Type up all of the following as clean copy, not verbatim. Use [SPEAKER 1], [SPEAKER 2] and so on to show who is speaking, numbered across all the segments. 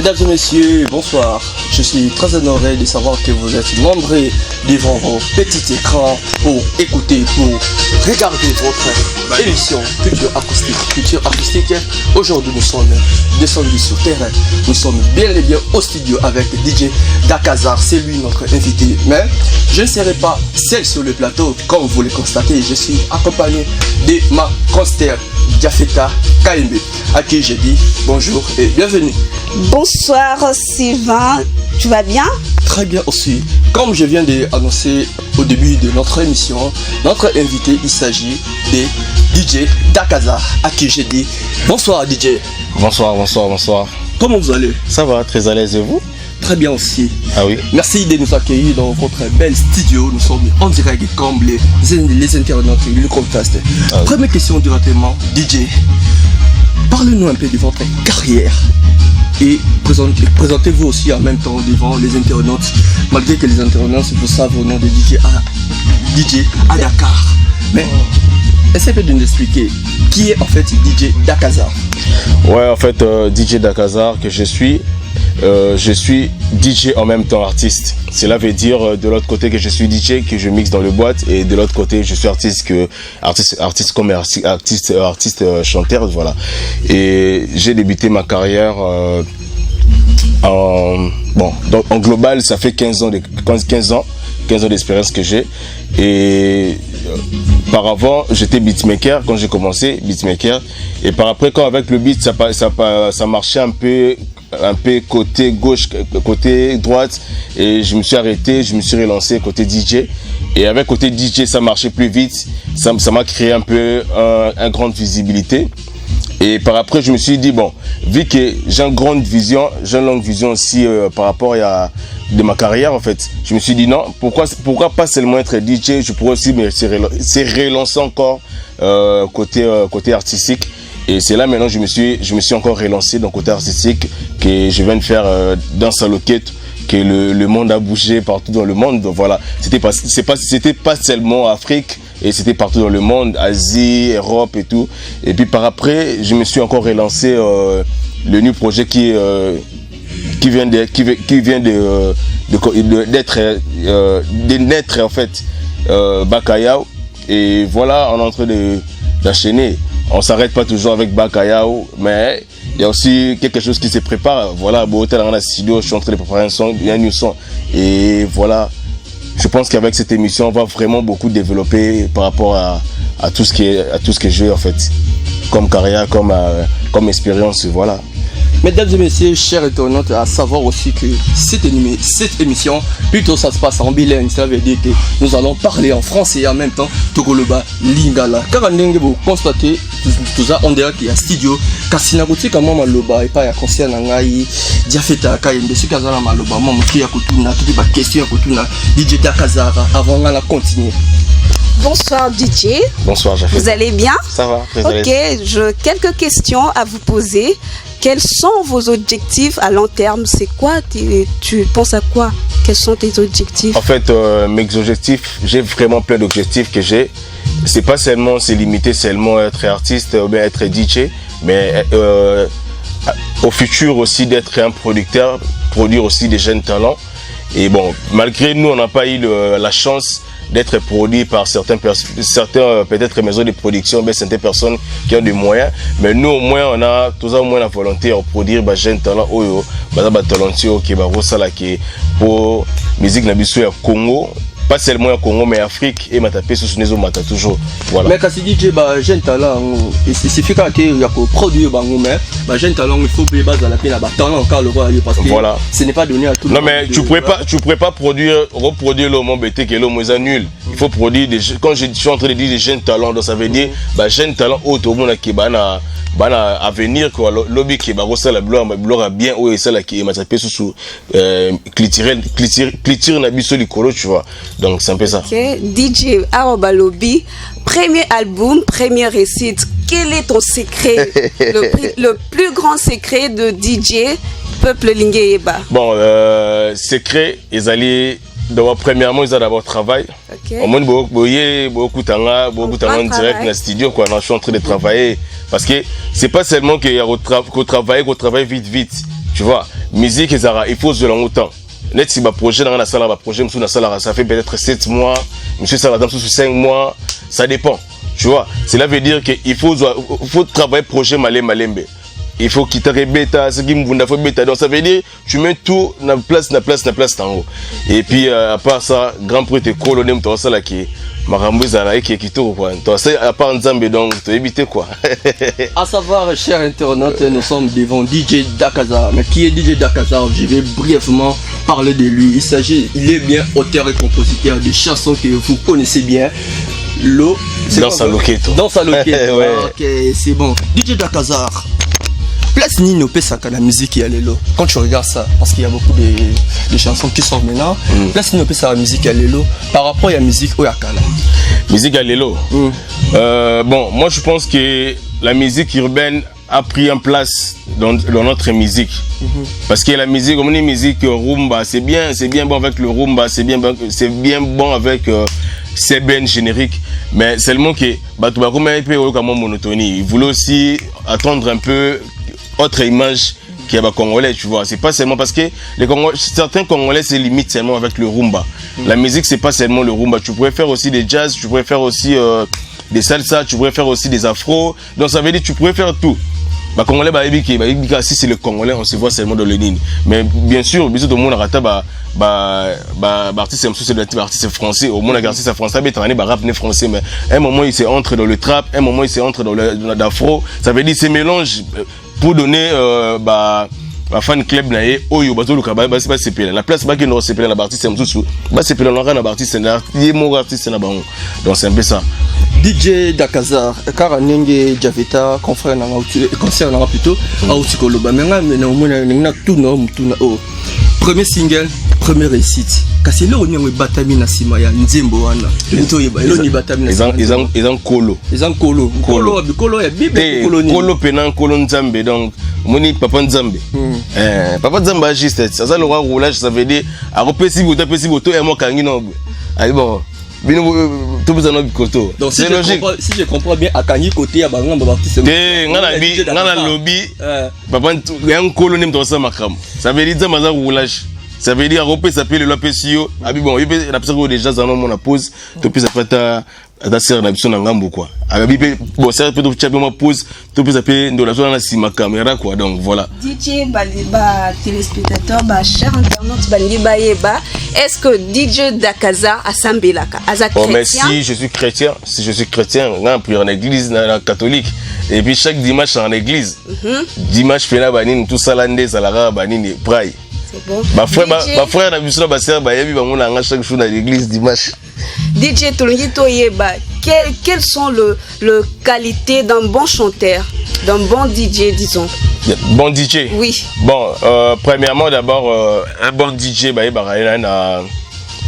[SPEAKER 1] Mesdames et messieurs, bonsoir. Je suis très honoré de savoir que vous êtes nombreux devant vos petits écrans pour écouter, pour regarder votre émission Culture Acoustique. Aujourd'hui, nous sommes descendus sur terrain. Nous sommes bien et bien au studio avec DJ Dakazar. C'est lui notre invité. Mais je ne serai pas seul sur le plateau. Comme vous le constatez, je suis accompagné de ma constère Diafeta KMB, à qui j'ai dit bonjour et bienvenue.
[SPEAKER 2] Bonsoir Sylvain, tu vas bien?
[SPEAKER 1] Très bien aussi. Comme je viens d'annoncer au début de notre émission, notre invité, il s'agit de DJ Dakazar, à qui j'ai dit bonsoir DJ.
[SPEAKER 3] Bonsoir.
[SPEAKER 1] Comment vous allez?
[SPEAKER 3] Ça va, très à l'aise et vous?
[SPEAKER 1] Très bien aussi.
[SPEAKER 3] Ah oui.
[SPEAKER 1] Merci de nous accueillir dans votre bel studio. Nous sommes en direct comme les internautes, le contest. Ah oui. Première question directement, DJ. Parlez-nous un peu de votre carrière et présentez-vous aussi en même temps devant les internautes, malgré que les internautes vous savent au nom de DJ à Dakar. Mais essayez de nous expliquer qui est en fait DJ Dakazar.
[SPEAKER 3] Ouais, en fait, DJ Dakazar que je suis DJ en même temps artiste. Cela veut dire de l'autre côté que je suis DJ, que je mixe dans le boîte, et de l'autre côté je suis artiste chanteur, voilà. Et j'ai débuté ma carrière en global, ça fait 15 ans d'expérience que j'ai. Et par avant, j'étais beatmaker quand j'ai commencé, beatmaker. Et par après, quand avec le beat, ça marchait un peu côté gauche, côté droite, et je me suis arrêté, je me suis relancé côté DJ, et avec côté DJ ça marchait plus vite, ça m'a créé un peu une grande visibilité. Et par après je me suis dit bon, vu que j'ai une longue vision aussi par rapport à de ma carrière en fait, je me suis dit non, pourquoi pas seulement être DJ, je pourrais aussi me relancer encore côté artistique. Et c'est là maintenant je me suis encore relancé dans le côté artistique, que je viens de faire dans Saloquette, que le monde a bougé partout dans le monde. Donc voilà, c'était pas seulement Afrique, et c'était partout dans le monde, Asie, Europe et tout. Et puis par après, je me suis encore relancé le new projet qui vient de naître en fait, Bakayao. Et voilà, on est en train d'enchaîner. On s'arrête pas toujours avec Bakayao, mais il y a aussi quelque chose qui se prépare. Voilà, dans la studio, je suis en train de préparer un son, un new son. Et voilà, je pense qu'avec cette émission, on va vraiment beaucoup développer par rapport à tout ce que j'ai en fait, comme carrière, comme expérience, voilà.
[SPEAKER 1] Mesdames et messieurs, chers internautes, à savoir aussi que cette émission, plutôt ça se passe en bilingue, ça veut dire que nous allons parler en français et en même temps Togoloba Lingala. Car vous constatez tout ça, on dirait qu'il y a un studio. Car si vous avez un maloba et pas un concert, Diafeta KMB, si vous avez un maloba, vous avez une question à DJ Dakazar avant de continuer.
[SPEAKER 2] Bonsoir DJ.
[SPEAKER 3] Bonsoir Jafet.
[SPEAKER 2] Vous allez bien?
[SPEAKER 3] Ça va, très à l'aise.
[SPEAKER 2] Quelques questions à vous poser. Quels sont vos objectifs à long terme? C'est quoi? Tu penses à quoi? Quels sont tes objectifs?
[SPEAKER 3] En fait, mes objectifs, j'ai vraiment plein d'objectifs que j'ai. C'est pas seulement limité seulement à être artiste ou bien être DJ, mais au futur aussi d'être un producteur, produire aussi des jeunes talents. Et bon, malgré nous, on n'a pas eu la chance d'être produit par certains peut-être maisons de production, mais certaines personnes qui ont des moyens. Mais nous au moins on a au moins la volonté de produire des jeunes talents talentueux qui va pour musique nabiso ya Congo. Pas seulement au Congo, mais Afrique et Matapé sous les mata toujours. Voilà.
[SPEAKER 1] Mais quand tu dis que jeune talent, il suffit qu'il y a produire mais jeune talent, il faut payer dans la peine à talent encore le roi parce que
[SPEAKER 3] voilà.
[SPEAKER 1] Ce n'est pas donné à tout le monde.
[SPEAKER 3] Non mais tu pourrais pas reproduire l'homme bêté que l'homme est nul. Il faut produire quand je suis en train de dire des jeunes talents, donc ça veut dire jeunes talents auto monde qui bana à venir quoi, lobby qui va ça la gloire bien ou ça là qui Matapé sous cliture na biso likolo, tu vois. Donc c'est un peu ça.
[SPEAKER 2] Ok, DJ Aroba Lobby, premier album, première réussite. Quel est ton secret? le plus grand secret de DJ Peuple Lingeyeba?
[SPEAKER 3] Bon, secret, ils allaient d'abord premièrement ils ont d'abord travail. Au moins beaucoup de direct dans le studio quoi, je suis en train de travailler parce que c'est pas seulement qu'il y a qu'on travaille vite. Tu vois, musique il faut se longtemps. Net si projet dans la salle, projet ça fait peut-être 7 mois, monsieur ça va sous 5 mois, ça dépend. Tu vois, cela veut dire qu'il faut travailler projet malembe. Il faut quitter bêta, ce qui me faut bêta. Donc ça veut dire tu mets tout na place en haut. Et puis à part ça, grand prix te colonne toi ça là qui marambo zala qui tout quoi. Toi ça à part Nzambe donc tu éviter quoi.
[SPEAKER 1] À savoir, chers internautes, nous sommes devant DJ Dakazar. Mais qui est DJ Dakazar? Je vais brièvement parler de lui. Il est bien auteur et compositeur de chansons que vous connaissez bien.
[SPEAKER 3] Dans sa loquette.
[SPEAKER 1] Dans sa loquette.
[SPEAKER 3] Ouais.
[SPEAKER 1] Ok, c'est bon. DJ Dakazar. Place Nino Pesaka la musique et Alelo. Quand tu regardes ça, parce qu'il y a beaucoup de chansons qui sortent maintenant, place Nino Pesaka la musique et Alelo par rapport à la musique Oyakala.
[SPEAKER 3] Musique Alelo. Bon, moi je pense que la musique urbaine a pris en place dans notre musique. Parce que la musique, comme on dit musique rumba, c'est bien bon avec le rumba, c'est bien bon avec CBN générique, mais seulement que monotonie. Il voulait aussi attendre un peu autre image qu'il y a Congolais, tu vois. C'est pas seulement parce que certains Congolais se limitent seulement avec le rumba. La musique, c'est pas seulement le rumba. Tu pourrais faire aussi des jazz, tu pourrais faire aussi des salsa, tu pourrais faire aussi des afros. Donc ça veut dire que tu pourrais faire tout. Congolais, si c'est le Congolais, on se voit seulement dans le ligne. Mais bien sûr, tout le monde a raté artiste français. Au monde artiste français, rap français. Mais à un moment, il s'est entré dans le trap, à un moment, il s'est entré dans l'afro. Ça veut dire c'est mélange pour donner la fan club nae oyo bazo luka ba c'est pas sepela la place ba qui no sepela la artiste msusu ba sepela no na artiste na yemo artiste na bango. Donc c'est un peu ça.
[SPEAKER 1] DJ Dakazar car nenge Javeta confrère na concert na plutôt a aussi koloba menga na omona na tout no mutuna o premier single première réussite kasi le onye batami na sima ya nzembo wana nto yeba elo ni batami na
[SPEAKER 3] ils kolo
[SPEAKER 1] ya bible
[SPEAKER 3] kolo pena kolo nzambe. Donc moni papa nzambe papa nzambe juste ça le roulage ça veut dire a repesi boto et mo kangi no ali bon tout ça no bikoto.
[SPEAKER 1] Donc si je comprends bien akangi côté ya bangamba baptiste
[SPEAKER 3] ngana lobby papa un kolo nem to ça makram ça veut dire ça roulage. Ça veut dire que ça peut le lapesio. Abi bon, il peut la personne déjà dans mon pause. Tu peux ça faire ta sœur na biso na ngambo quoi. Abi bon ça peut tu ma pause. Tu peux ça peut dans la zone na sima caméra quoi. Donc voilà.
[SPEAKER 2] DJ Baliba téléspectateur cher internaute Baliba yeba. Est-ce que DJ Dakazar a sambelaka as chrétien?
[SPEAKER 3] Mais si je suis chrétien, on prie en église catholique et puis chaque dimanche en église. Dimanche fait la banine tout ça landé ça la banine praille.
[SPEAKER 2] Bon.
[SPEAKER 3] Ma frère na biso ba sœur ba yebi ba mona nga chaque jour à l'église dimanche.
[SPEAKER 2] DJ Tolongito Yeba, quelles sont les qualités d'un bon chanteur, d'un bon DJ disons?
[SPEAKER 3] Bon DJ.
[SPEAKER 2] Oui.
[SPEAKER 3] Bon, premièrement d'abord un bon DJ ba yeba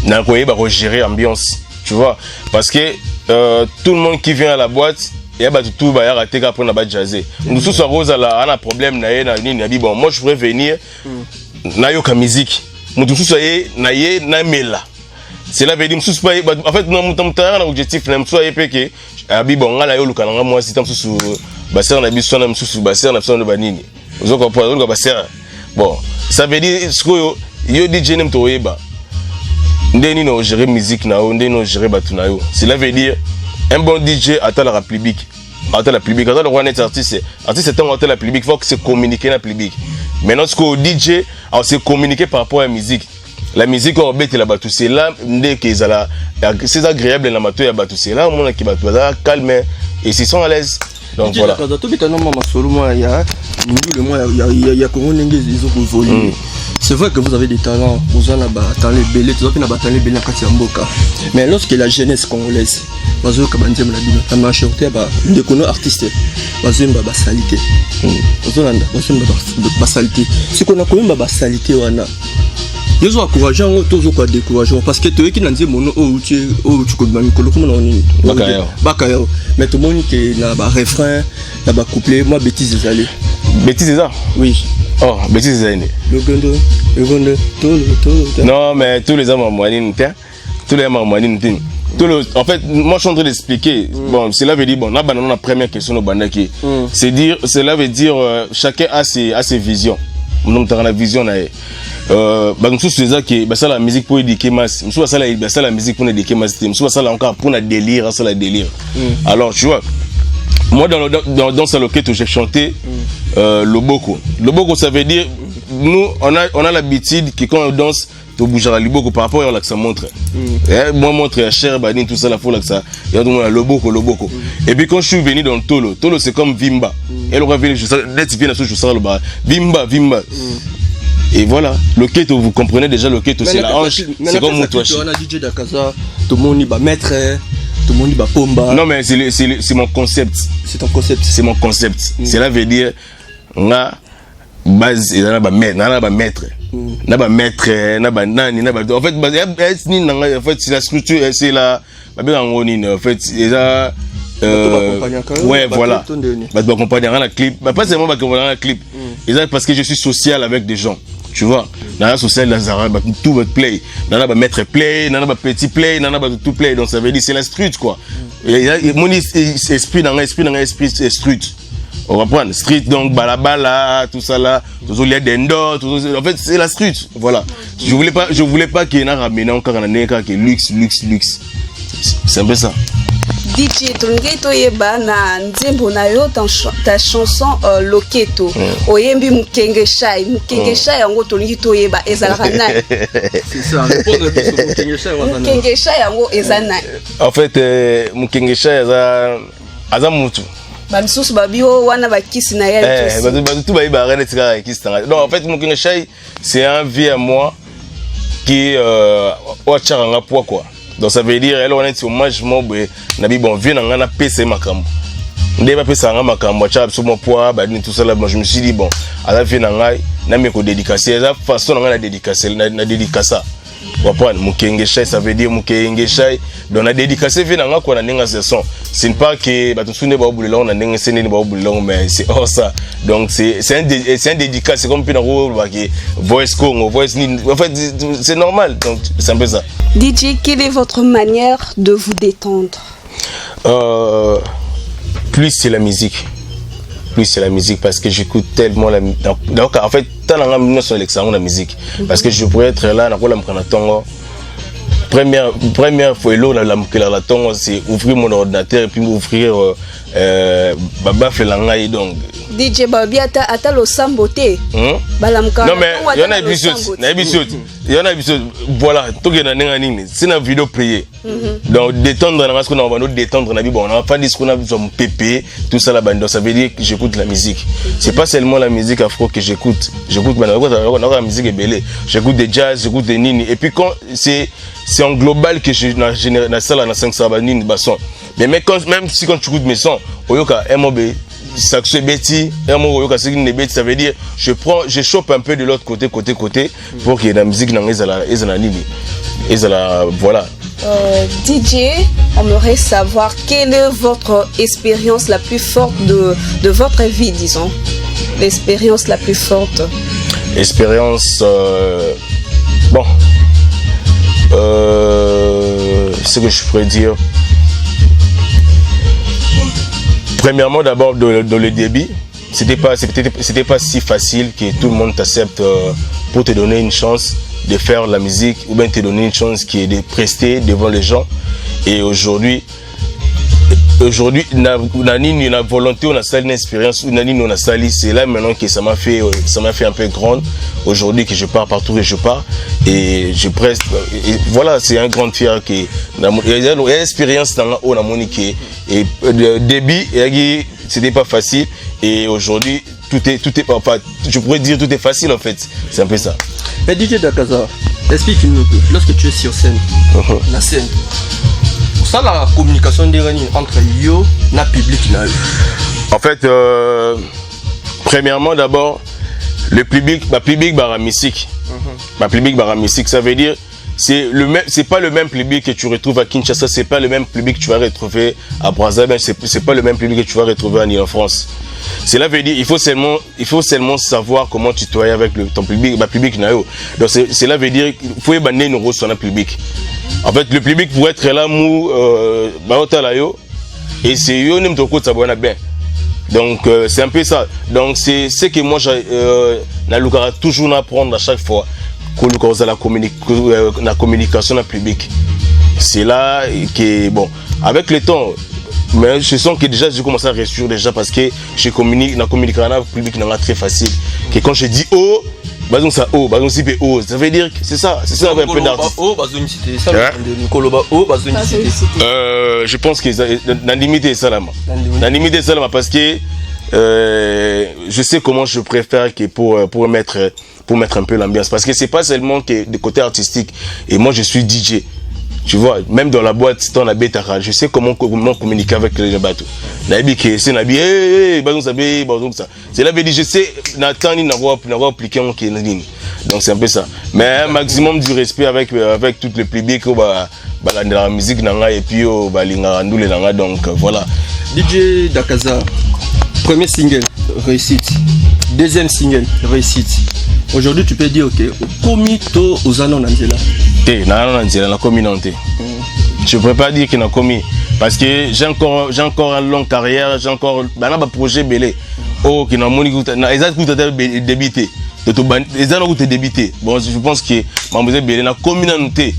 [SPEAKER 3] na gérer ambiance, tu vois, parce que tout le monde qui vient à la boîte il y a tout ba raté après na ba jazzer. Nous sous rose là on a problème na nini bon moi je pourrais venir na yoka musique mutu soyé na ye na mela cela veut dire musu pas en fait non mutamutara na objectif na musu ayé que abi bon ngala yo luka nga moi si tam susu ba sœur na biso na musu ba sœur na biso na banini ozo ko ba sœur bon ça veut dire ce que yo DJ nem to yeba ndeni no gérer musique na o ndeni no gérer batu na yo cela veut dire un bon DJ attend la public attend la public attend le roi net artiste attend la public faut que c'est communiquer na public. Maintenant, ce que DJ a aussi communiqué par rapport à la musique. La musique, on bête la batou, c'est là, c'est agréable la batou, c'est là, on a qui batou, calme et ils sont à l'aise. Donc voilà.
[SPEAKER 1] C'est vrai que vous avez des talents, vous en avez talent belé, vous avez des talent belé à Mboka. Mais lorsque la jeunesse congolaise, vous avez la majorité de artistes, vous avez la salité. Vous avez la salité. Ce qu'on a quand même la salité, ils sont encourageants, toujours quoi décourageants parce que tu es qui n'a dit mon nom où tu connais Mikolo comment on est Bakayo mais tout le monde qui n'a pas refrain n'a pas couplet moi bêtise des allées
[SPEAKER 3] bêtise ça
[SPEAKER 1] oui
[SPEAKER 3] oh bêtise des années
[SPEAKER 1] le gondo
[SPEAKER 3] non mais tous les hommes en moyenne tous les hommes en moyenne en fait moi je suis en train d'expliquer bon cela veut dire bon là la première question au bandaki c'est dire cela veut dire chacun a ses visions. la vision nous sommes ça la musique pour éduquer masse, nous sommes ça la musique pour éduquer masse, nous sommes ça encore pour un délire, ça la délire. Alors tu vois, moi dans ce loquette j'ai chanté Loboko. Loboko ça veut dire nous on a l'habitude que quand on danse tu bouges à Loboko par rapport à là que ça montre. Moi montre à cher badin tout ça la faut là que ça. Il y a donc Loboko. Et puis quand je suis venu dans Tolo c'est comme Vimba. Elle aurait venu let's bien je ça le bas. Vimba. Et voilà, le keto, vous comprenez déjà le keto, c'est la hanche, c'est comme Moutouachi.
[SPEAKER 1] On a DJ Dakaza, tout le monde va maître, tout le monde va pomba.
[SPEAKER 3] Non mais c'est mon concept.
[SPEAKER 1] C'est ton concept.
[SPEAKER 3] C'est mon concept. Cela veut dire, on a base, on a maître. On a maître, en fait, c'est la structure, c'est la, en fait, c'est la, ouais, voilà. Bah, tu vas accompagner dans la clip. Bah, pas seulement dans la clip. Parce que je suis social avec des gens. Tu vois, dans la social, tout va play. Dans la maître play, dans la petit play, dans la tout play. Donc ça veut dire c'est la street quoi. Mon esprit dans l'esprit c'est street. On va prendre street donc balabala, tout ça là, tout les dendo, en fait c'est la street. Voilà. Je voulais pas qu'il y ait un ramené encore un nègre qui luxe. C'est un peu ça.
[SPEAKER 2] DJ Trongeto yeba na nzembo na yo ta chanson Loketo oyembi Mukenge Shai yango tolingito yeba ezalaka na
[SPEAKER 1] c'est ça répondre sur
[SPEAKER 2] Mukenge Shai yango ezana
[SPEAKER 3] en fait Mukenge Shai aza mutu
[SPEAKER 2] ba misusu babio wana bakisi na ya
[SPEAKER 3] tout ba arena tika kisi tanga. Non en fait Mukenge Shai c'est un vieux à moi qui wacharanga poa quoi. Donc ça veut dire elle on est hommage mobe na bi bon vient na PC makambo ndeba pesa nga makambo cha sur mon poids ba tout ça là moi je me suis dit bon à la fin ngai na me ko dédicacer ça façon nga na dédicacer na dédicacer wa prendre Mukenge Shai ça veut dire Mukenge Shai donc na dédicacer vient nga ko na ninga saison c'est pas que ba tout sunde ba bulelo na ninga senene ba bulelo mais c'est hors ça donc c'est un dédicace c'est comme puis na ko ba ki voice Congo voice en fait c'est normal donc c'est un peu ça.
[SPEAKER 2] DJ, quelle est votre manière de vous détendre?
[SPEAKER 3] Plus c'est la musique. Parce que j'écoute tellement la musique. Donc en fait, tant la musique. Parce que je pourrais être là, première fois la tongo c'est ouvrir mon ordinateur et puis ouvrir Baba Felangai donc
[SPEAKER 2] DJ Babi ata lo samboté balamka
[SPEAKER 3] non mais il y en a épisode voilà tout que na nini c'est une vidéo prier donc détendre parce qu'on va nous détendre na bon on va pas dire qu'on a besoin de pépé tout ça là bas ça veut dire que j'écoute la musique c'est pas seulement la musique afro que j'écoute la musique est belle j'écoute des jazz j'écoute des nini et puis quand c'est en global que je na ça là na 500 nini basson mais même si quand tu écoutes mes sons oyoka MOB saxo beti oyoka c'est une beti ça veut dire je chope un peu de l'autre côté pour que la musique na ezala nini ezala voilà.
[SPEAKER 2] DJ, on aimerait savoir quelle est votre expérience la plus forte de votre vie, disons. L'expérience la plus forte.
[SPEAKER 3] Expérience bon ce que je pourrais dire. Premièrement, d'abord dans le débit, c'était pas si facile que tout le monde t'accepte pour te donner une chance de faire la musique ou bien te donner une chance qui est de prester devant les gens. Et aujourd'hui, on a une volonté, on a sali une expérience, on a sali, c'est là maintenant que ça m'a fait un peu grande. Aujourd'hui que je pars partout et je pars et je preste. Et voilà, c'est un grand fier que l'expérience dans la haut et le débit c'était pas facile et aujourd'hui tout est enfin, je pourrais dire tout est facile en fait. C'est un peu ça.
[SPEAKER 1] Mais DJ Dakaza, explique-nous un peu lorsque tu es sur scène, la scène. Ça la communication entre yo na public na.
[SPEAKER 3] En fait premièrement d'abord le public baramisik. Ça veut dire c'est pas le même public que tu retrouves à Kinshasa, c'est pas le même public que tu vas retrouver à Brazzaville, c'est pas le même public que tu vas retrouver en France. Cela veut dire il faut seulement savoir comment tutoyer avec ton public, public na yo. Donc cela veut dire il faut ébaner une rose sur un public. En fait, le public pourrait être là, et c'est eux qui ont bien. Donc c'est un peu ça. Donc c'est ce que moi j'ai toujours apprendre à chaque fois que la communication publique. C'est là que bon, avec le temps, mais je sens que déjà je commence à réussir déjà parce que je communique, la communication publique n'est très facile. Que quand je dis oh, bazon ça oh, bazon si oh, ça veut dire que c'est ça un peu d'artiste. Je pense que la limite est ça là, parce que je sais comment je préfère que pour mettre un peu l'ambiance, parce que c'est pas seulement que du côté artistique. Et moi je suis DJ. Tu vois, même dans la boîte, dans la bêta, je sais comment communiquer avec les bateaux. C'est là, je sais, n'avoir appliqué en ligne. Donc c'est un peu ça. Mais un maximum du respect avec tout le public, la musique, et puis donc voilà.
[SPEAKER 1] DJ Dakaza, premier single, réussite. Deuxième single, réussite. Aujourd'hui, tu peux dire que Komito aux anons Angela.
[SPEAKER 3] La communauté. Je ne pourrais pas dire qu'il a commis. Parce que j'ai encore une longue carrière, j'ai encore un projet belé. Oh, qui n'a pas débuté. Les gens ont débuté. Bon, je pense que ma belé la communauté.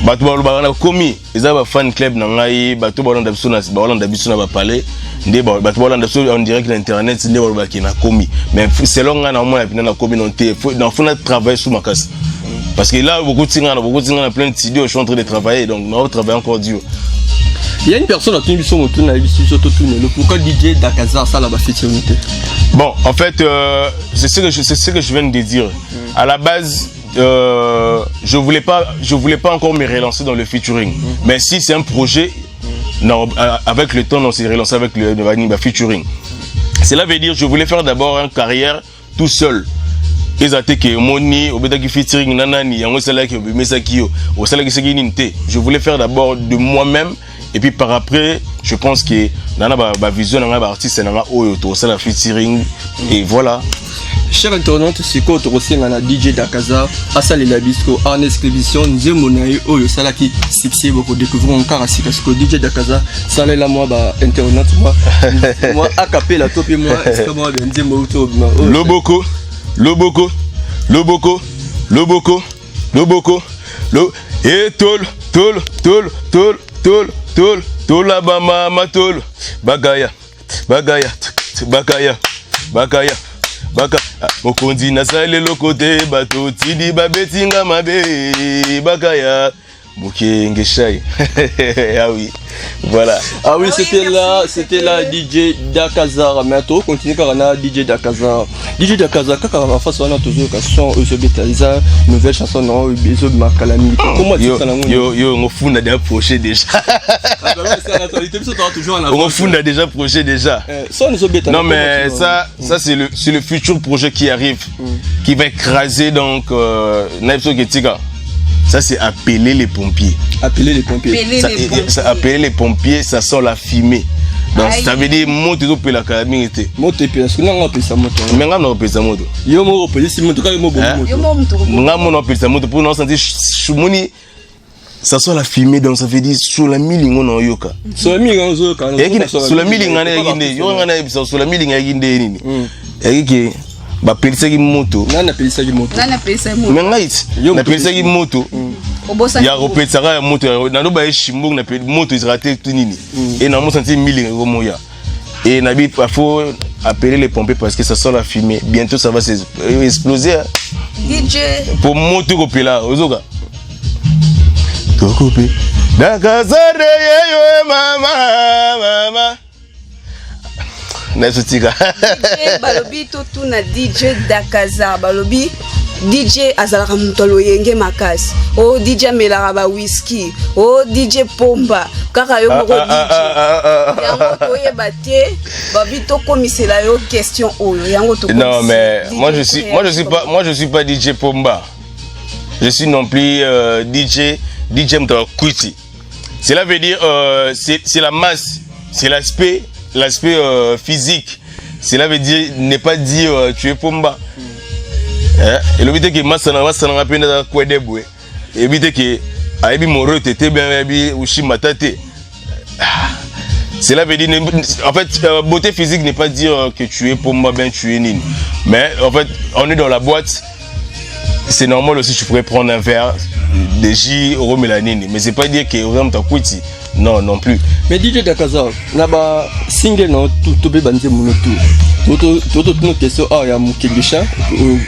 [SPEAKER 3] Batu ba commis. Les gens fan club nangai, batu ba na parler. Batu ba en direct l'internet, c'est des qui n'a commis. Mais selon la communauté, il faut travailler sur ma casse. Parce que là, beaucoup de gens ont plein d'idées, je suis en train de travailler, donc on va travailler encore dur.
[SPEAKER 1] Il y a une personne qui a pourquoi DJ Dakaza ça là-bas featuring.
[SPEAKER 3] Bon, en fait, c'est ce que je viens de dire. À la base, je voulais pas encore me relancer dans le featuring. Mais si c'est un projet, non, avec le temps, on s'est relancé avec le featuring. Cela veut dire que je voulais faire d'abord une carrière tout seul. Je voulais faire d'abord de moi-même et puis par après je pense que dans la vision d'un artiste c'est la featuring et voilà.
[SPEAKER 1] Chers internautes, c'est quoi tu ressens à DJ Dakaza à ça les labisco en inscription nous monaï oyo sala qui succès beaucoup découvrir encore à parce que DJ Dakaza ça là moi internaute moi a capé la top et moi est-ce que moi bien dire moi
[SPEAKER 3] Loboko et tol la bama matol bagaya okondi na sale lokote bato tidi babetinga mabe bagaya Mukenge Shai. Ah oui, voilà.
[SPEAKER 1] Ah oui, c'était là DJ Dakaza. Mais toi, continue car on a DJ Dakaza. DJ Dakaza, quand on va faire on a toujours une chanson, une nouvelle chanson, non, besoin de ma calamité. Comment tu fais ça?
[SPEAKER 3] Yo, on fout déjà projet déjà. On fout déjà projet déjà. Non mais ça c'est le futur projet qui arrive, qui va écraser donc Naipso Getika. Ça c'est appeler les pompiers.
[SPEAKER 1] Appeler les pompiers.
[SPEAKER 3] Appeler les pompiers, ça sent la fumée. Donc ça veut dire monter au la calamité.
[SPEAKER 1] Monter parce que non on appelle ça moto.
[SPEAKER 3] Mais on appelle ça moto.
[SPEAKER 1] Yo mo appelle ça moto quand mo bon moto.
[SPEAKER 3] On appelle ça moto pour nous sentir choumoni. Ça sent la fumée donc ça veut dire sur la milingo na yoka.
[SPEAKER 1] Sur la milingo yoka.
[SPEAKER 3] Sur la milingo na yinde. Yo ngana bisa sur la milingo yinde nini. Yaki ba pelisa ki moto.
[SPEAKER 1] Nana pelisa ki moto.
[SPEAKER 3] Mais ngait. Na pelisa ki moto. Ya repetsa ka moto na no ba shimbo na pel moto is raté tout nini. Et na mo senti milingo moya. Et na bi faut appeler les pompiers parce que ça sent la fumée. Bientôt ça va exploser.
[SPEAKER 2] DJ
[SPEAKER 3] pour moto ko pela ozoka. Tokope Dakaza yo mama Nesutika
[SPEAKER 2] balobi tout na DJ Dakaza balobi DJ azalaka mutolo yenge makasi o DJ melaka ba whisky o DJ pomba kaka yo moko DJ yango toyeba te babi to komisela yo question oyo yango to.
[SPEAKER 3] Non mais moi je suis pas DJ pomba. Je suis non plus DJ Mtawakuti. Cela veut dire c'est la masse, c'est l'aspect physique. Cela veut dire ne pas dire tu es pomba. Et le but que masse na rapenda kwa debwe. Et but que aibi moro tete bien aibi ushi matate. Cela veut dire, en fait, beauté physique n'est pas dire que tu es pour moi, ben tu es nini. Mais en fait, on est dans la boîte, c'est normal aussi, tu pourrais prendre un verre de J, Romélanine. Mais c'est pas dire que vraiment t'as quitté. Non, non plus.
[SPEAKER 1] Mais DJ Dakaza, naba single non tout be banze monoto. Toto no question ah ya mukegisha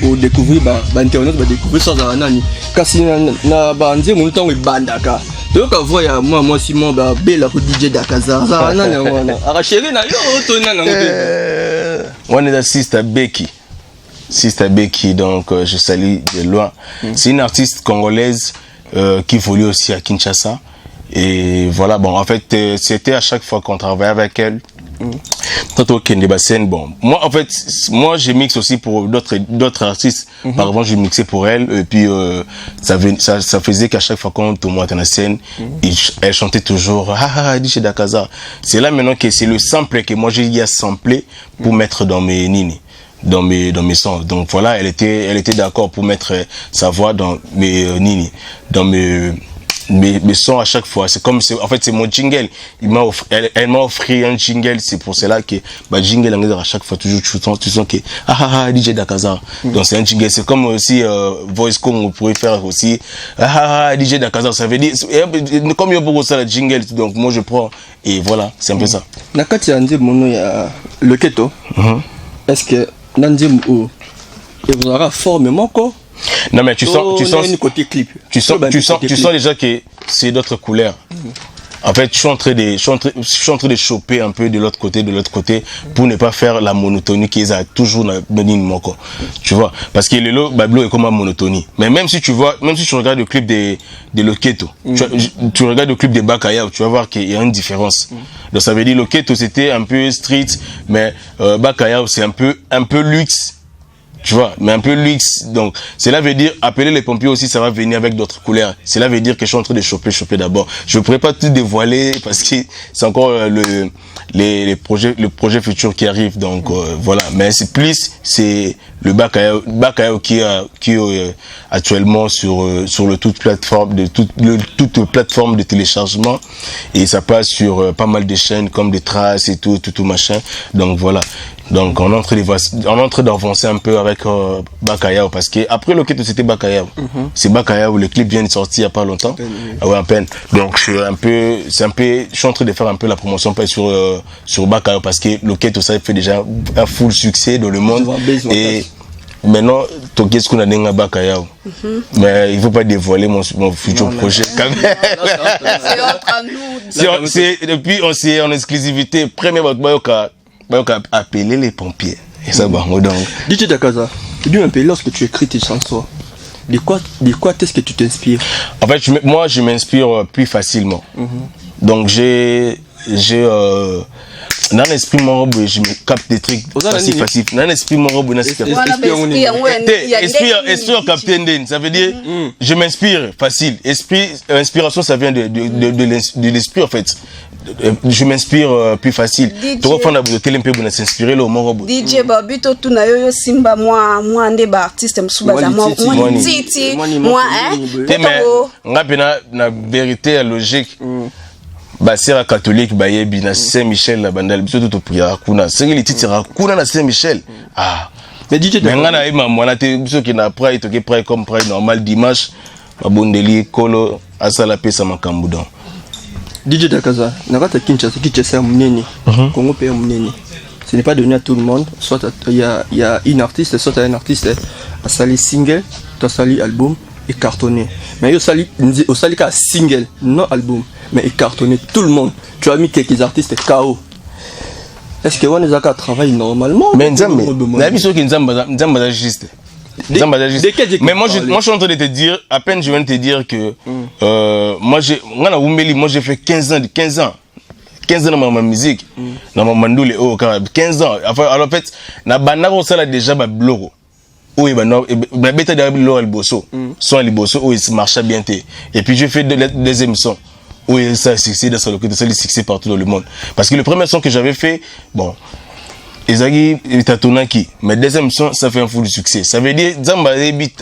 [SPEAKER 1] au découvrir ba internet ba découvrir ça za nani. Kasi na banze monoto ngo bandaka. Donc avoir ya moi Simon ba bela ko DJ Dakaza. Ça nani wana. Ara chérie na yo to nani ngo.
[SPEAKER 3] On est Sister Becky. Sister Becky, donc je salue de loin. C'est une artiste congolaise qui évolue aussi à Kinshasa. Et voilà, bon, en fait, c'était à chaque fois qu'on travaillait avec elle. Tantôt bon, moi, en fait, moi, je mixe aussi pour d'autres artistes. Par exemple, je mixais pour elle. Et puis, ça faisait qu'à chaque fois qu'on tournait dans la scène, elle chantait toujours DJ Dakaza. C'est là maintenant que c'est le sample que moi j'ai samplé pour mettre dans mes nini. Dans mes sons. Donc voilà, elle était d'accord pour mettre sa voix dans mes nini, dans mes sons à chaque fois. C'est comme en fait c'est mon jingle. Elle m'a offert un jingle, c'est pour cela que jingle à chaque fois toujours tu sens que DJ Dakaza. Donc c'est un jingle, c'est comme aussi Voicecom on pourrait faire aussi DJ Dakaza, ça veut dire comme il y a beaucoup ça la jingle, donc moi je prends et voilà, c'est un peu ça.
[SPEAKER 1] Nakati ande mono ya le keto. Est-ce que Nandim ou et vous aura formé quoi?
[SPEAKER 3] Non mais tu sens
[SPEAKER 1] côté clip.
[SPEAKER 3] Tu sens déjà que c'est d'autres couleurs. En fait, je suis en train de choper un peu de l'autre côté pour ne pas faire la monotonie qu'ils a toujours dans moko. Tu vois, parce que le lot Bablo est comme une monotonie. Mais même si tu regardes le clip de Loketo, tu regardes le clip de Bakayao, tu vas voir qu'il y a une différence. Donc ça veut dire Loketo c'était un peu street, mais Bakayao c'est un peu luxe. Tu vois, mais un peu luxe. Donc, cela veut dire, appeler les pompiers aussi, ça va venir avec d'autres couleurs. Cela veut dire que je suis en train de choper d'abord. Je ne pourrais pas tout dévoiler parce que c'est encore le projet futur qui arrive. Donc, voilà. Mais c'est le Bakayao qui est actuellement sur toute plateforme de téléchargement. Et ça passe sur pas mal de chaînes comme des Traces et tout machin. Donc, voilà. Donc on est en train d'avancer un peu avec Bakayao parce que après le clip c'était Bakayao. C'est Bakayao, le clip vient de sortir il n'y a pas longtemps. À peine. Donc je suis en train de faire un peu la promotion sur Bakayao parce que le clip ça fait déjà un full succès dans le monde et maintenant qu'est-ce qu'on a dit à Bakayao. Mais il ne faut pas dévoiler mon futur projet quand même. C'est entre nous. Depuis on est en exclusivité premier appeler les pompiers. Et ça va, donc.
[SPEAKER 1] DJ Dakaza, dis un peu lorsque tu écris tes chansons, de quoi est-ce que tu t'inspires?
[SPEAKER 3] En fait, moi, je m'inspire plus facilement. Donc, j'ai dans l'esprit mon robe, je me capte des trucs facile. Dans l'esprit mon robe, esprit en capter, ça veut dire, je m'inspire facile. Inspiration, ça vient de l'esprit, en fait. Je m'inspire plus facile. Trop fan de télémpé pour s'inspirer le mon robe.
[SPEAKER 2] DJ Babito tu na yo simba moi ndé ba artiste msubaza moi titi moi
[SPEAKER 3] na vérité la logique. Ba sera catholique ba yebi na Saint-Michel la bandal biso to priya kuna. C'est les titres kuna na Saint-Michel.
[SPEAKER 1] Mais DJ
[SPEAKER 3] ngana ema mwana te biso ki na pride to ke pride comme pride normal dimanche ba bondeli kolo asala pesa makambu donc.
[SPEAKER 1] DJ Dakaza, Nakata Kinshasa Mouneni, Congo Pays Mouneni. Ce n'est pas donné à tout le monde. Soit il y a une artiste, soit un artiste a sali single, a sali album et cartonné. Mais il a sali qu'un single, non album, mais il cartonné tout le monde. Tu as mis quelques artistes KO. Est-ce que Wanezaka travaille normalement?
[SPEAKER 3] Mais la vie c'est que Nzamba juste. Mais moi je suis en train de te dire, à peine je viens de te dire que moi j'ai fait 15 ans dans ma musique, dans ma mandoule 15 ans. Alors en fait, na banako ça là déjà ba bloro. Oui, ba beta de bloro alboso. Son alboso où il marchait bien té. Et puis j'ai fait des émissions. Oui, ça c'est dans le succès partout dans le monde. Parce que le premier son que j'avais fait, bon, Ezagi Tatonaki, mais deuxième son, ça fait un full succès. Ça veut dire, Zamba Ebit,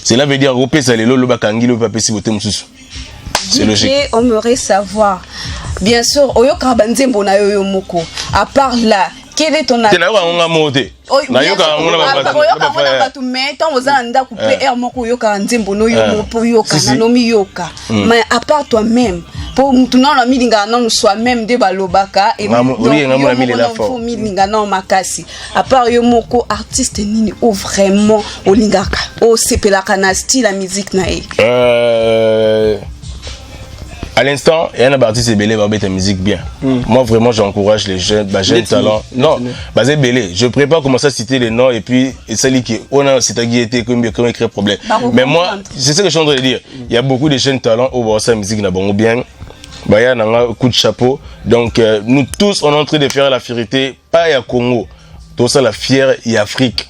[SPEAKER 3] Cela veut dire, Ropé, ça les lolo, Bakangi, le papé, si vous êtes C'est logique.
[SPEAKER 2] On aimerait savoir, bien sûr, Oyoka Banzembo na Yoyo Moko, à part là, quel est ton avis? Mais à part toi-même, pour nous soi-même de balobaka et à part Yomoko artiste nini ou vraiment olingaka o sepelaka na style la musique na
[SPEAKER 3] à l'instant, il y a un artiste belé va mettre la musique bien. Moi vraiment j'encourage les jeunes talents. Non, basé belé. Je prépare commencer à citer les noms et puis c'est qui on a c'est qui était comme écrire problème. Mais moi, c'est ce que je suis en train de dire. Il y a beaucoup de jeunes talents au bord sa musique n'a bon bien. Bah il y a un coup de chapeau. Donc nous tous on est en train de faire la fierté pas à Congo. Tout ça la fière et Afrique.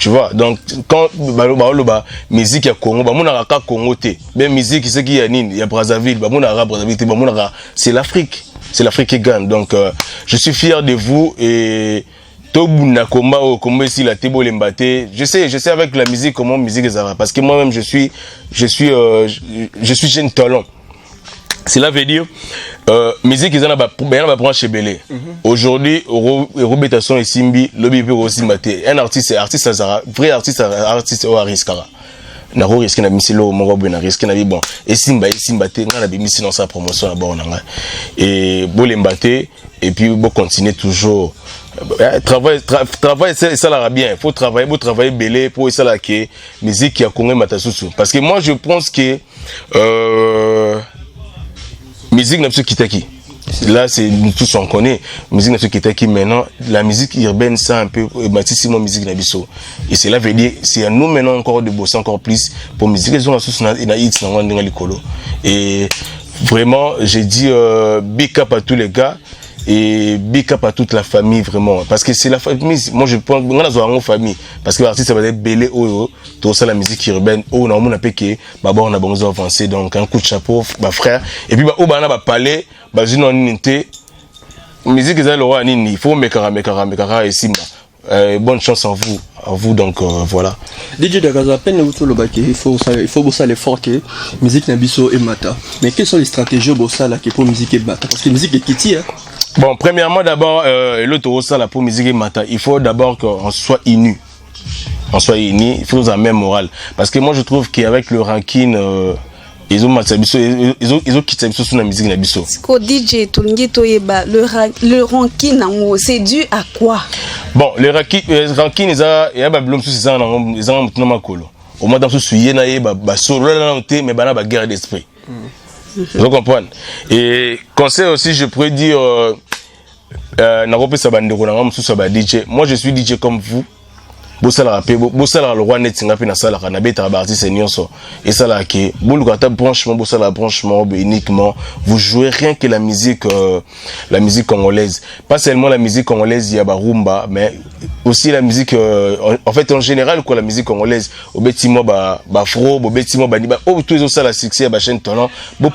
[SPEAKER 3] Tu vois, donc quand la musique à Congo, Congo mais musique c'est qui il y a Brazzaville, c'est l'Afrique, c'est l'Afrique qui gagne. Donc je suis fier de vous et je sais avec la musique comment musique est parce que moi-même je suis jeune talent. Cela veut dire musique ils en a pas branché belé. Aujourd'hui Robertason et Simbi lobby peut aussi mater. Un artiste Azara, vrai artiste au risquera. Na ro risque na misilo mo go na risque na bi bon. Et Simba te na bi misi dans sa promotion d'abord na. Et bolembaté et puis bon continuer toujours travail ça la bien. Faut travailler belé pour ça la que musique qui a Congo matasusu parce que moi je pense que musique n'a pas Kitaki. Là, c'est nous tous on connaît. Musique n'a pas Kitaki maintenant. La musique urbaine, c'est un peu bâtissement musique n'abisso. Et cela veut dire, c'est à nous maintenant encore de bosser encore plus pour musique. Ils ont la source et vraiment, j'ai dit big up à tous les gars. Et big up à toute la famille vraiment parce que c'est la famille. Moi je pense on a une famille parce que l'artiste ça va être belé tout ça la musique urbaine on a péqué on a besoin d'avancer donc un coup de chapeau ma frère et puis on a parlé une unité musique ça le roi nini il faut mekara et simba bonne chance à vous donc voilà
[SPEAKER 1] DJ Dakaza à peine autour le baquet il faut bosser l'effort que musique nabiso et mata mais quelles sont les stratégies bosser là qui pour musique et mata parce que musique est kitty hein.
[SPEAKER 3] Bon, premièrement, d'abord, l'autre ça, la pour musique et matin, il faut d'abord qu'on soit unis. On soit unis, il faut la même morale. Parce que moi, je trouve qu'avec le ranking, ils ont quitté sur la musique nabiso.
[SPEAKER 2] DJ le ranking c'est dû à quoi?
[SPEAKER 3] Bon, le ranking il y a ba blom sous ça ils ont maintenant makolo. Au moins dans ce sujet na ba solo là mais ba na ba guerre d'esprit. Vous comprenez? Et conseil aussi, je pourrais dire, moi je suis DJ comme vous. Bossala le roi net singapi na sala kana beta ba artiste nyonso et ça là que boulukata branchement bossala branchement uniquement vous jouez rien que la musique congolaise, pas seulement la musique congolaise il y a rumba mais aussi la musique en fait en général quoi la musique congolaise au betimo ba fro au betimo ba ni ba tous ça la succès ba chaîne talent bo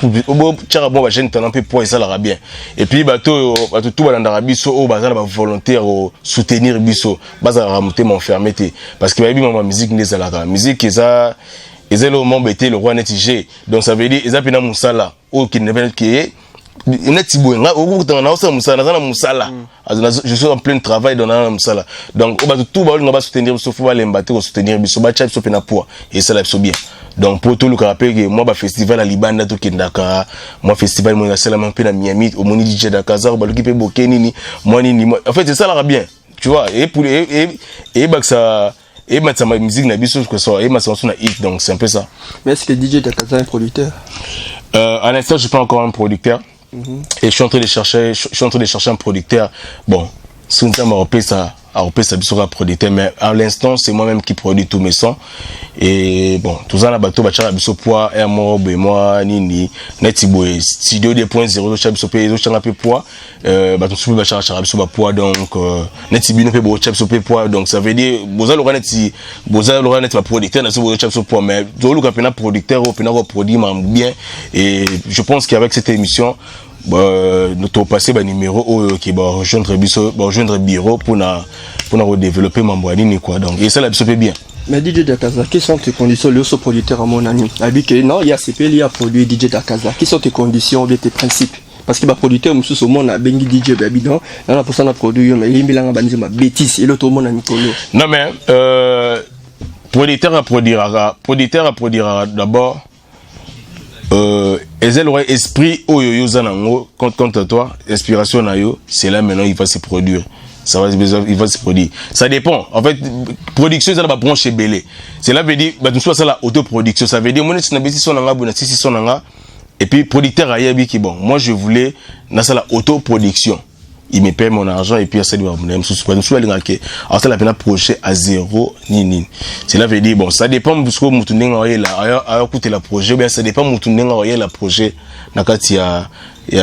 [SPEAKER 3] tchara bon ba chaîne talent peut pour ça la bien et puis tout ba ndara biso o ba za ba volontaire au soutenir biso ba za ramonter m'enfermer parce que ma musique n'est pas la musique ça ils le moment bêté le roi netigé donc ça veut dire ils appellent musala ou qui ne veut qui est netibo nga au temps na musala je suis en plein travail dans la musala donc tout ba nga soutenir sauf ba lembater soutenir biso ba chat sope na poa et ça la bien donc pour tout le rappel que moi ba festival à Libanda to kindaka moi festival moi c'est la même peu na Miami au moni DJ Dakaza ba le qui peut boker nini moi nini en fait c'est ça la bien. Tu vois, et pour ça, et maintenant ma musique n'a pas que ça, et ma chanson n'a hit, donc c'est un peu ça.
[SPEAKER 1] Mais est-ce que DJ Dakaza est un producteur?
[SPEAKER 3] À l'instant, je suis pas encore un producteur, et je suis en train de chercher un producteur. Bon, si on m'a repris ça. Ça sera producteur, mais à l'instant c'est moi-même qui produis tous mes sons et bon tout ça na bateau bachara biso poids et moi nini netibo studio 2.0 chabiso pe zo changa pe poids bato super bachara biso ba poids donc netibi no pe bo chabiso pe poids donc ça veut dire boza lo net ba producteur na so bo chabiso poids mais zo lu ka pena producteur ou pena ko produit bien et je pense qu'avec cette émission notre passé numéro qui va rejoindre bureau pour pour développer Mamboanini quoi. Donc et ça la peut bien.
[SPEAKER 1] Mais DJ Dakaza, quelles sont tes conditions le producteur à mon ami? Non, il y a CP, il y a produit DJ Dakaza. Quelles sont tes conditions, tes principes? Parce que le producteur, monsieur, au monde a bengi DJ Baby, non, on a pour ça, on a produit, mais il y a ma bêtise, et l'autre monde a mis.
[SPEAKER 3] Non, mais, producteur à produire d'abord, Ezel aurait esprit, oh yo zanango, contre toi, inspiration na yo, c'est là maintenant il va se produire. Ça va, il va se produire. Ça dépend. En fait, production, ça va brancher belé. C'est là veut dire, bah, tout ça la autoproduction. Ça veut dire, moi, si et puis producteur a yabi qui bon. Moi, je voulais, dans ça la autoproduction. Il me paye mon argent et puis ça lui va me alors ça la peine projet à zéro ni. C'est là veut dire bon, ça dépend de ce que vous tournez en là, à écouter la projet, bien ça dépend de tourner en la projet. Nakati ya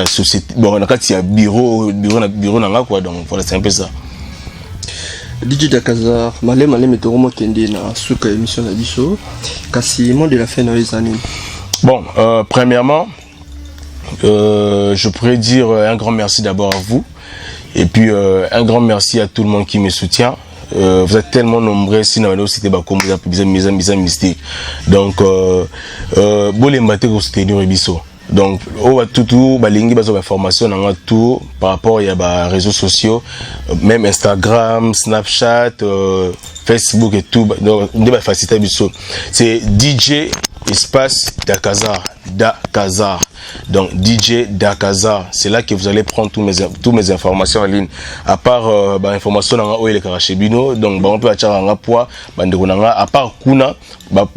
[SPEAKER 3] société, bon nakati ya bureau nanga quoi, donc voilà c'est un peu ça.
[SPEAKER 1] DJ Dakaza, malé metoromo kende na suka émission na biso, kasi monde de la fin les années.
[SPEAKER 3] Bon, premièrement, je pourrais dire un grand merci d'abord à vous. Et puis un grand merci à tout le monde qui me soutient. Vous êtes tellement nombreux si nous c'était comme mes mystique. Donc bolé maté ko soutenir biso. Donc on va tout balingi bazo information dans tout par rapport à ba réseaux sociaux, même Instagram, Snapchat, Facebook et tout. Donc on va faciliter biso. C'est DJ espace Dakaza. Donc DJ Dakaza, c'est là que vous allez prendre toutes mes informations en ligne. À part information dans le Karachebino, donc on peut acheter un poids, à part Kuna,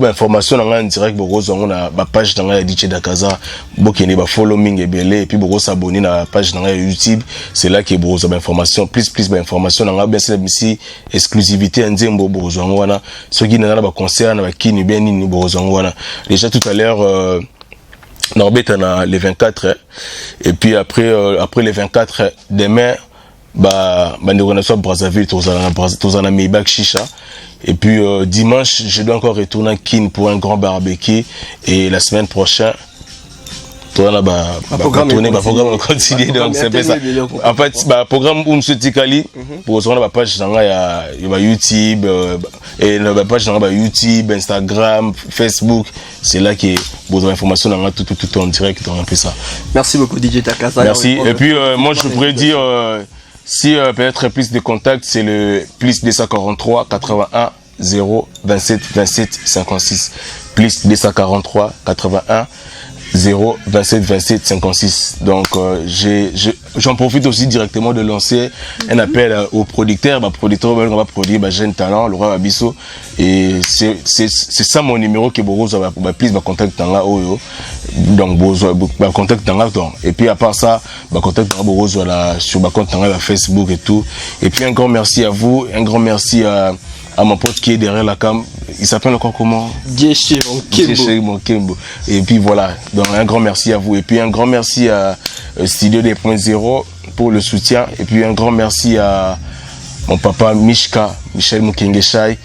[SPEAKER 3] information dans en direct, on a la page dans DJ Dakaza, bokene ba following et belé, et puis vous s'abonner à la page dans YouTube. C'est là que vous avez information, plus d'informations dans la ici exclusivité nzembo bozongwana. Ceux qui n'ont pas concert, na qui ni bien ni bozongwana. Déjà tout à l'heure. Norbert on a les 24 et puis après les 24 demain on soit Brazzaville tous en Maybach Chicha et puis dimanche je dois encore retourner à Kin pour un grand barbecue et la semaine prochaine programme continue donc c'est ça en fait programme où monsieur Tikali pour sur la page dans YouTube et la page dans YouTube Instagram Facebook c'est là que vos informations dans tout en direct on fait ça.
[SPEAKER 1] Merci beaucoup DJ Dakaza.
[SPEAKER 3] Merci et puis moi je pourrais dire si peut-être plus de contacts c'est le plus 243 81 0 27 27 56 plus 243 81 0 27 27 56. Donc j'en profite aussi directement de lancer un appel aux producteurs. Producteur on va produire jeune talent, le roi Abisso. Et c'est ça mon numéro que Boros va plus contact dans la Oyo. Donc contact dans la et puis à part ça, contact dans Boros sur ma compte dans la Facebook et tout. Et puis un grand merci à vous, un grand merci à mon pote qui est derrière la cam, il s'appelle encore comment?
[SPEAKER 1] Dieche
[SPEAKER 3] Monkembo. Et puis voilà, donc un grand merci à vous. Et puis un grand merci à Studio 2.0 pour le soutien. Et puis un grand merci à mon papa Michel Mukengeshai.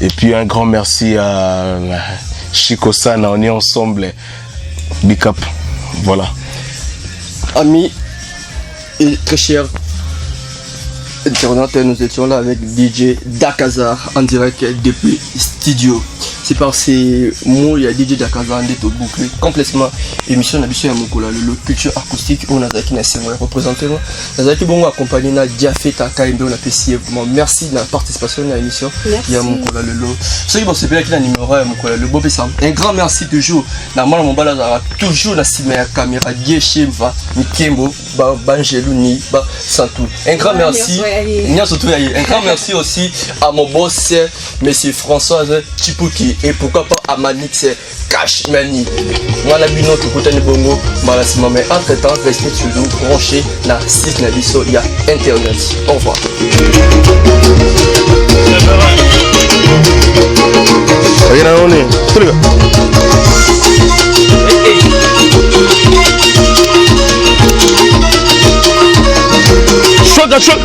[SPEAKER 3] Et puis un grand merci à Chico Sana, on est ensemble. Big up. Voilà.
[SPEAKER 1] Amis et très chers internautes, nous étions là avec DJ Dakaza en direct depuis studio. C'est par ces mots, il y a DJ Dakaza en déto bouclé complètement émission d'habitude à Mokola, le culture acoustique où on a qui n'a représenté moi. On a qui bon accompagné na Diafé Takaimbe on a fait merci de la participation à l'émission. Il y a Mokola le lot. Ceux qui vont se faire qui n'a numéro à Mokola le Bobé Sam. Un grand merci toujours. Normalement mon balazar toujours la ciné à caméra Diéché va Mikembo Bangelou ni Santou. Un grand merci. Un grand merci aussi à mon boss monsieur François Chipuki et pourquoi pas à Manix Cash Mani. Moi la bino tout côté de bongo malasima mais entre temps restez sur nous branché na 6 na biso il y a internet. Au revoir.
[SPEAKER 3] Choc